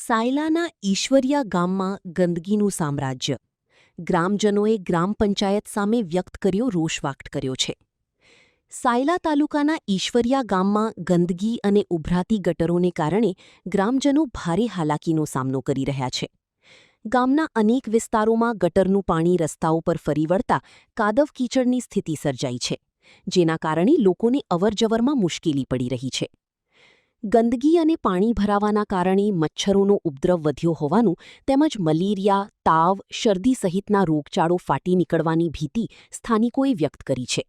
સાયલાના ઈશ્વરિયા ગામમાં ગંદકીનું સામ્રાજ્ય. ગ્રામજનોએ ગ્રામ પંચાયત સામે વ્યક્ત કર્યો રોષ વ્યક્ત કર્યો છે. સાયલા તાલુકાના ઈશ્વરિયા ગામમાં ગંદકી અને ઉભરાતી ગટરોને કારણે ગ્રામજનો ભારે હાલાકીનો સામનો કરી રહ્યા છે. ગામના અનેક વિસ્તારોમાં ગટરનું પાણી રસ્તાઓ પર ફરી વળતા કાદવ કીચડની સ્થિતિ સર્જાઈ છે, જેના કારણે લોકોને અવરજવરમાં મુશ્કેલી પડી રહી છે. ગંદકી અને પાણી ભરાવાના કારણે મચ્છરોનો ઉપદ્રવ વધ્યો હોવાનું તેમજ મલેરિયા, તાવ, શરદી સહિતના રોગચાળો ફાટી નીકળવાની ભીતિ સ્થાનિકોએ વ્યક્ત કરી છે.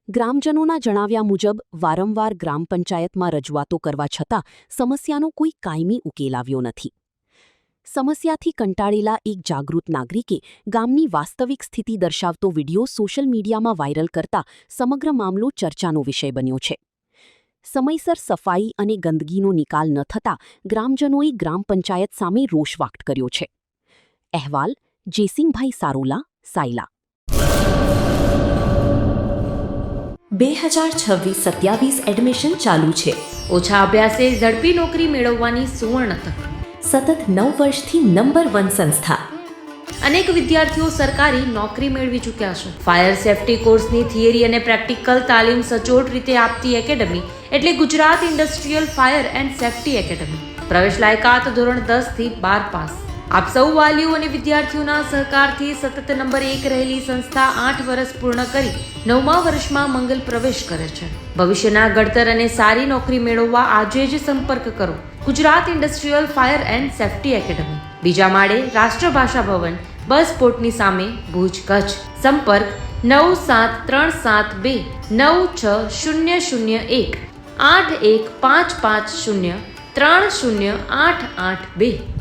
ગ્રામજનોના જણાવ્યા મુજબ વારંવાર ગ્રામ પંચાયતમાં રજૂઆતો કરવા છતાં સમસ્યાનો કોઈ કાયમી ઉકેલ આવ્યો નથી. સમસ્યાથી કંટાળેલા એક જાગૃત નાગરિકે ગામની વાસ્તવિક સ્થિતિ દર્શાવતો વિડિયો સોશિયલ મીડિયામાં વાયરલ કરતા સમગ્ર મામલો ચર્ચાનો વિષય બન્યો છે. સમયસર સફાઈ અને ગંદકીનો નિકાલ ન થતાં ગ્રામજનોએ ગ્રામ પંચાયત સામે રોષ વ્યક્ત કર્યો છે. અહેવાલ જેસિંગભાઈ સારોલા, સાયલા. 2026-27 એડમિશન ચાલુ છે. ઓછા અભ્યાસે ઝડપી નોકરી મેળવવાની સુવર્ણ તક. સતત 9 વર્ષથી નંબર 1 સંસ્થા. અનેક વિદ્યાર્થીઓ સરકારી નોકરી મેળવી ચૂક્યા છે. ફાયર સેફટી કોર્સની થિયરી અને પ્રેક્ટિકલ તાલીમ સચોટ રીતે આપતી એકેડમી એટલે Gujarat industrial fire and safety academy. પ્રવેશ લાયકાત ધોરણ 10 થી 12 પાસ. આપ સૌ વાલીઓ અને વિદ્યાર્થીઓના સહકારથી સતત નંબર 1 રહેલી સંસ્થા 8 વર્ષ પૂર્ણ કરી 9મા વર્ષમાં મંગલ પ્રવેશ કરે છે. ભવિષ્યના ઘડતર અને સારી નોકરી મેળવવા આજે જ સંપર્ક કરો Gujarat industrial fire and safety academy, બીજા માળે રાષ્ટ્રભાષા ભવન, બસ પોર્ટની સામે, ભુજ, કચ્છ. સંપર્ક 9737296001 8155030882.